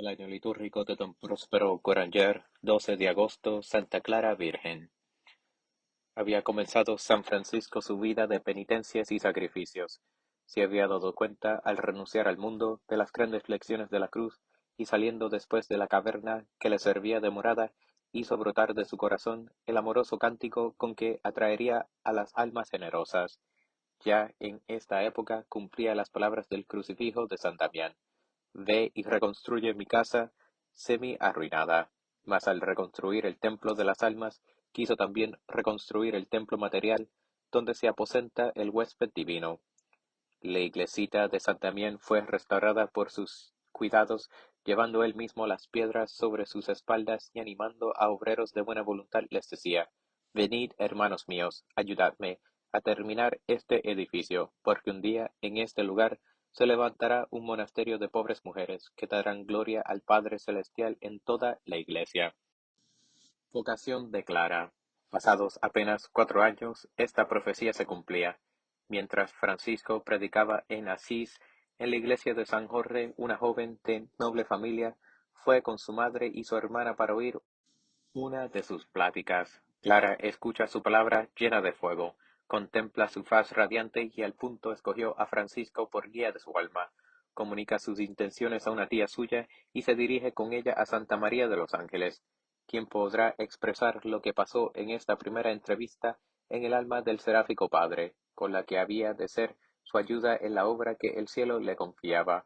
del año litúrgico de Don Próspero Goranger, 12 de agosto, Santa Clara Virgen. Había comenzado San Francisco su vida de penitencias y sacrificios. Se había dado cuenta, al renunciar al mundo, de las grandes lecciones de la cruz, y saliendo después de la caverna que le servía de morada, hizo brotar de su corazón el amoroso cántico con que atraería a las almas generosas. Ya en esta época cumplía las palabras del crucifijo de San Damián: Ve y reconstruye mi casa semi-arruinada. Mas al reconstruir el templo de las almas, quiso también reconstruir el templo material, donde se aposenta el huésped divino. La iglesita de San Damián fue restaurada por sus cuidados, llevando él mismo las piedras sobre sus espaldas y animando a obreros de buena voluntad les decía: Venid, hermanos míos, ayudadme a terminar este edificio, porque un día en este lugar se levantará un monasterio de pobres mujeres que darán gloria al Padre Celestial en toda la iglesia. Vocación de Clara. Pasados apenas 4 años, esta profecía se cumplía. Mientras Francisco predicaba en Asís, en la iglesia de San Jorge, una joven de noble familia fue con su madre y su hermana para oír una de sus pláticas. Clara escucha su palabra llena de fuego, contempla su faz radiante y al punto escogió a Francisco por guía de su alma. Comunica sus intenciones a una tía suya y se dirige con ella a Santa María de los Ángeles. ¿Quién podrá expresar lo que pasó en esta primera entrevista en el alma del seráfico padre, con la que había de ser su ayuda en la obra que el cielo le confiaba?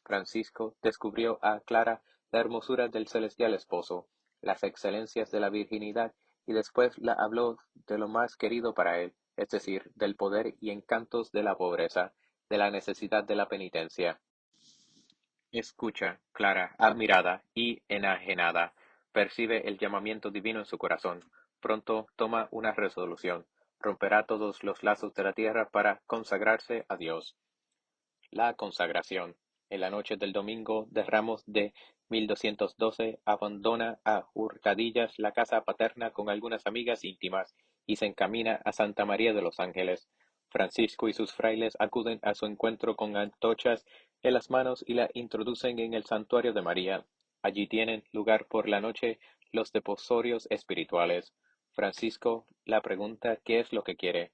Francisco descubrió a Clara la hermosura del celestial esposo, las excelencias de la virginidad, y después la habló de lo más querido para él, es decir, del poder y encantos de la pobreza, de la necesidad de la penitencia. Escucha, Clara, admirada y enajenada, percibe el llamamiento divino en su corazón. Pronto toma una resolución: romperá todos los lazos de la tierra para consagrarse a Dios. La consagración. En la noche del domingo de Ramos de 1212 abandona a hurtadillas la casa paterna con algunas amigas íntimas y se encamina a Santa María de los Ángeles. Francisco y sus frailes acuden a su encuentro con antorchas en las manos y la introducen en el santuario de María. Allí tienen lugar por la noche los deposorios espirituales. Francisco la pregunta qué es lo que quiere.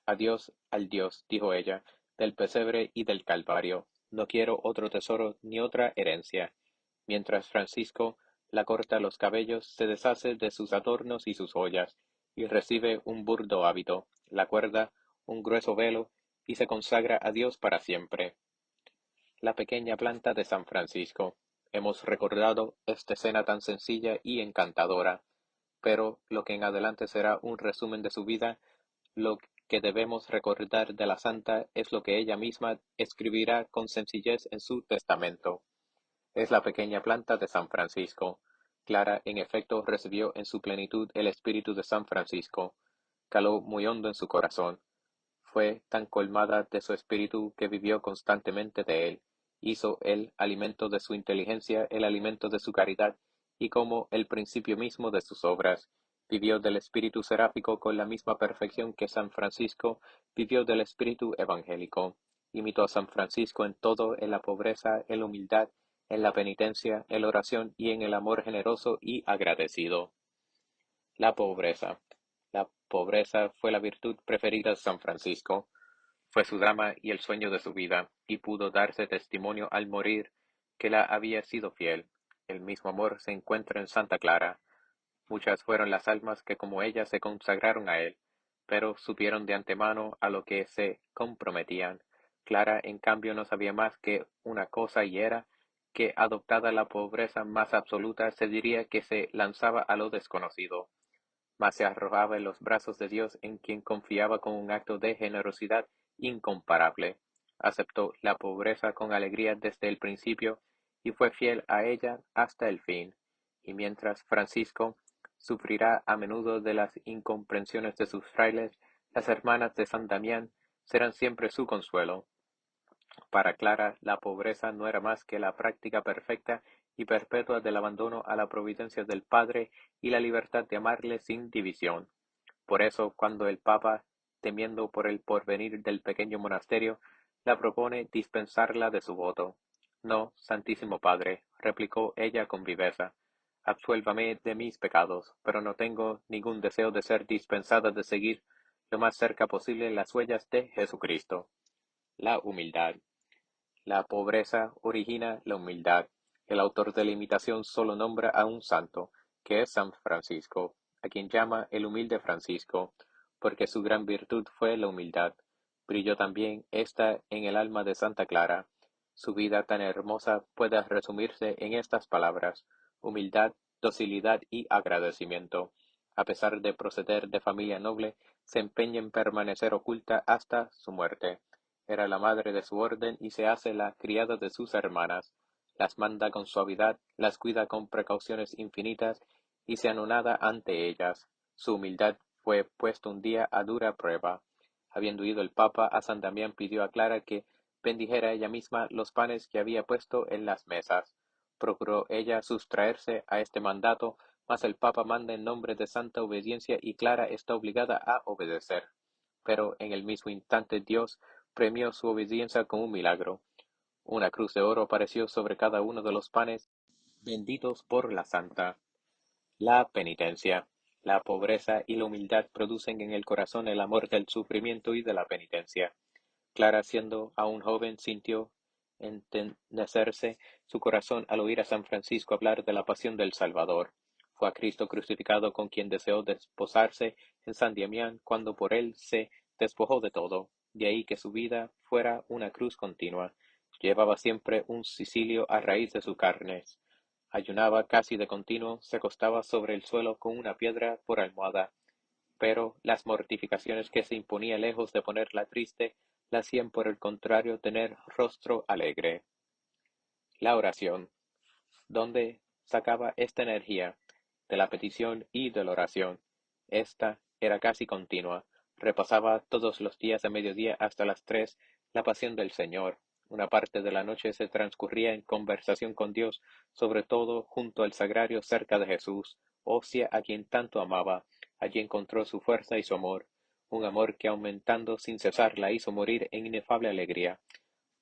Adiós al Dios, dijo ella, del pesebre y del Calvario. No quiero otro tesoro ni otra herencia. Mientras Francisco la corta los cabellos, se deshace de sus adornos y sus joyas, y recibe un burdo hábito, la cuerda, un grueso velo, y se consagra a Dios para siempre. La pequeña planta de San Francisco. Hemos recordado esta escena tan sencilla y encantadora, pero lo que en adelante será un resumen de su vida. Lo que debemos recordar de la santa es lo que ella misma escribirá con sencillez en su testamento. Es la pequeña planta de San Francisco. Clara, en efecto, recibió en su plenitud el espíritu de San Francisco. Caló muy hondo en su corazón. Fue tan colmada de su espíritu que vivió constantemente de él. Hizo el alimento de su inteligencia el alimento de su caridad, y como el principio mismo de sus obras. Vivió del espíritu seráfico con la misma perfección que San Francisco vivió del espíritu evangélico. Imitó a San Francisco en todo, en la pobreza, en la humildad, en la penitencia, en la oración y en el amor generoso y agradecido. La pobreza. La pobreza fue la virtud preferida de San Francisco. Fue su drama y el sueño de su vida, y pudo darse testimonio al morir que la había sido fiel. El mismo amor se encuentra en Santa Clara. Muchas fueron las almas que como ella se consagraron a él, pero supieron de antemano a lo que se comprometían. Clara, en cambio, no sabía más que una cosa, y era que, adoptada la pobreza más absoluta, se diría que se lanzaba a lo desconocido, mas se arrojaba en los brazos de Dios, en quien confiaba con un acto de generosidad incomparable. Aceptó la pobreza con alegría desde el principio y fue fiel a ella hasta el fin. Y mientras Francisco sufrirá a menudo de las incomprensiones de sus frailes, las hermanas de San Damián serán siempre su consuelo. Para Clara, la pobreza no era más que la práctica perfecta y perpetua del abandono a la providencia del Padre y la libertad de amarle sin división. Por eso, cuando el Papa, temiendo por el porvenir del pequeño monasterio, la propone dispensarla de su voto, No, Santísimo Padre, replicó ella con viveza, absuélvame de mis pecados, pero no tengo ningún deseo de ser dispensada de seguir lo más cerca posible las huellas de Jesucristo. La humildad. La pobreza origina la humildad. El autor de la imitación solo nombra a un santo, que es San Francisco, a quien llama el humilde Francisco, porque su gran virtud fue la humildad. Brilló también esta en el alma de Santa Clara. Su vida tan hermosa puede resumirse en estas palabras: humildad, docilidad y agradecimiento. A pesar de proceder de familia noble, se empeña en permanecer oculta hasta su muerte. Era la madre de su orden y se hace la criada de sus hermanas. Las manda con suavidad, las cuida con precauciones infinitas y se anonada ante ellas. Su humildad fue puesta un día a dura prueba. Habiendo ido el Papa a San Damián, pidió a Clara que bendijera ella misma los panes que había puesto en las mesas. Procuró ella sustraerse a este mandato, mas el Papa manda en nombre de santa obediencia y Clara está obligada a obedecer. Pero en el mismo instante Dios premió su obediencia con un milagro. Una cruz de oro apareció sobre cada uno de los panes benditos por la santa. La penitencia. La pobreza y la humildad producen en el corazón el amor del sufrimiento y de la penitencia. Clara, siendo aún joven, sintió enternecerse su corazón al oír a San Francisco hablar de la pasión del Salvador. Fue a Cristo crucificado con quien deseó desposarse en San Damián cuando por él se despojó de todo. De ahí que su vida fuera una cruz continua. Llevaba siempre un cilicio a raíz de sus carnes. Ayunaba casi de continuo, se acostaba sobre el suelo con una piedra por almohada, pero las mortificaciones que se imponía lejos de ponerla triste, la hacían por el contrario tener rostro alegre. La oración. ¿Dónde sacaba esta energía? De la petición y de la oración. Esta era casi continua. Repasaba todos los días a mediodía hasta las 3 la pasión del Señor. Una parte de la noche se transcurría en conversación con Dios, sobre todo junto al sagrario cerca de Jesús, hostia a quien tanto amaba. Allí encontró su fuerza y su amor, un amor que aumentando sin cesar la hizo morir en inefable alegría.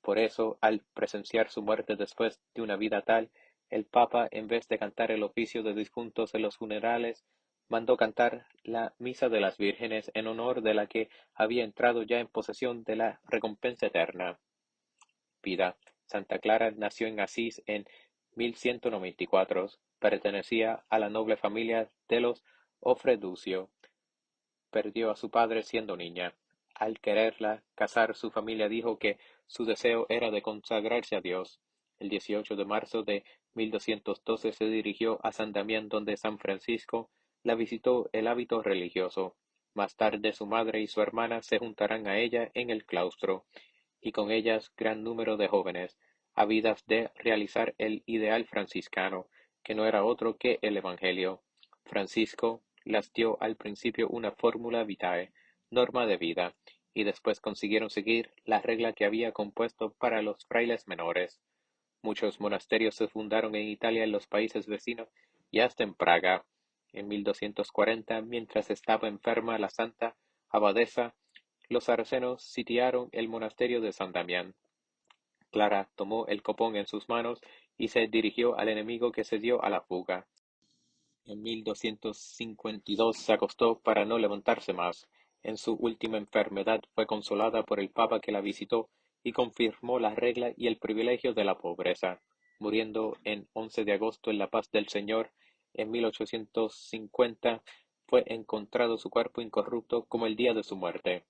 Por eso, al presenciar su muerte después de una vida tal, el Papa, en vez de cantar el oficio de difuntos en los funerales, mandó cantar la Misa de las Vírgenes en honor de la que había entrado ya en posesión de la recompensa eterna. Vida. Santa Clara nació en Asís en 1194. Pertenecía a la noble familia de los Ofreducio. Perdió a su padre siendo niña. Al quererla casar, su familia dijo que su deseo era de consagrarse a Dios. El 18 de marzo de 1212 se dirigió a San Damián, donde San Francisco la visitó el hábito religioso. Más tarde su madre y su hermana se juntarán a ella en el claustro, y con ellas gran número de jóvenes, ávidas de realizar el ideal franciscano, que no era otro que el Evangelio. Francisco las dio al principio una fórmula vitae, norma de vida, y después consiguieron seguir la regla que había compuesto para los frailes menores. Muchos monasterios se fundaron en Italia, en los países vecinos y hasta en Praga. En 1240, mientras estaba enferma la santa abadesa, los sarracenos sitiaron el monasterio de San Damián. Clara tomó el copón en sus manos y se dirigió al enemigo, que se dio a la fuga. En 1252 se acostó para no levantarse más. En su última enfermedad fue consolada por el Papa, que la visitó y confirmó la regla y el privilegio de la pobreza, muriendo en 11 de agosto en la paz del Señor. En 1850 fue encontrado su cuerpo incorrupto como el día de su muerte.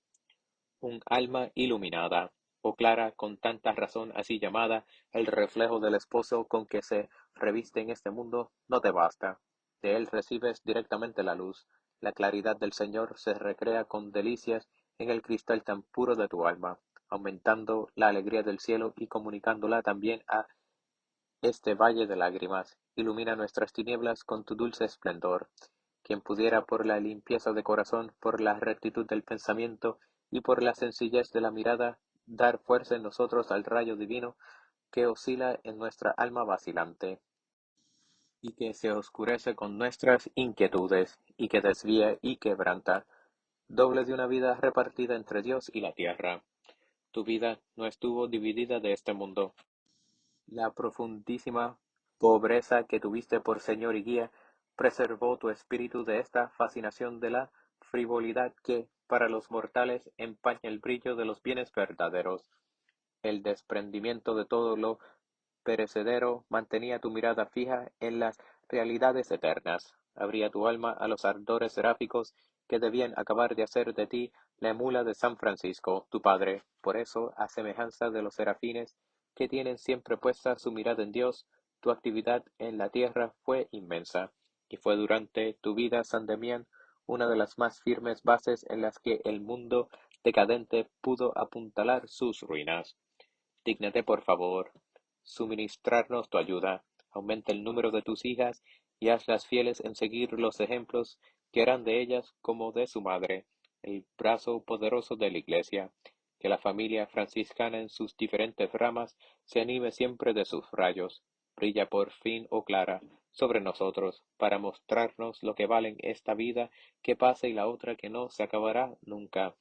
Un alma iluminada, oh Clara, con tanta razón así llamada, el reflejo del esposo con que se reviste en este mundo, no te basta. De él recibes directamente la luz. La claridad del Señor se recrea con delicias en el cristal tan puro de tu alma, aumentando la alegría del cielo y comunicándola también a este valle de lágrimas. Ilumina nuestras tinieblas con tu dulce esplendor. Quien pudiera, por la limpieza de corazón, por la rectitud del pensamiento y por la sencillez de la mirada, dar fuerza en nosotros al rayo divino que oscila en nuestra alma vacilante, y que se oscurece con nuestras inquietudes, y que desvía y quebranta, doble de una vida repartida entre Dios y la tierra. Tu vida no estuvo dividida de este mundo, La profundísima pobreza que tuviste por Señor y guía preservó tu espíritu de esta fascinación de la frivolidad que, para los mortales, empaña el brillo de los bienes verdaderos. El desprendimiento de todo lo perecedero mantenía tu mirada fija en las realidades eternas. Abría tu alma a los ardores seráficos que debían acabar de hacer de ti la emula de San Francisco, tu padre. Por eso, a semejanza de los serafines, que tienen siempre puesta su mirada en Dios, tu actividad en la tierra fue inmensa, y fue durante tu vida, San Damián, una de las más firmes bases en las que el mundo decadente pudo apuntalar sus ruinas. Dígnate, por favor, suministrarnos tu ayuda, aumenta el número de tus hijas y hazlas fieles en seguir los ejemplos que harán de ellas como de su madre, el brazo poderoso de la Iglesia. Que la familia franciscana en sus diferentes ramas se anime siempre de sus rayos. Brilla por fin, oh Clara, sobre nosotros, para mostrarnos lo que valen esta vida que pasa y la otra que no se acabará nunca.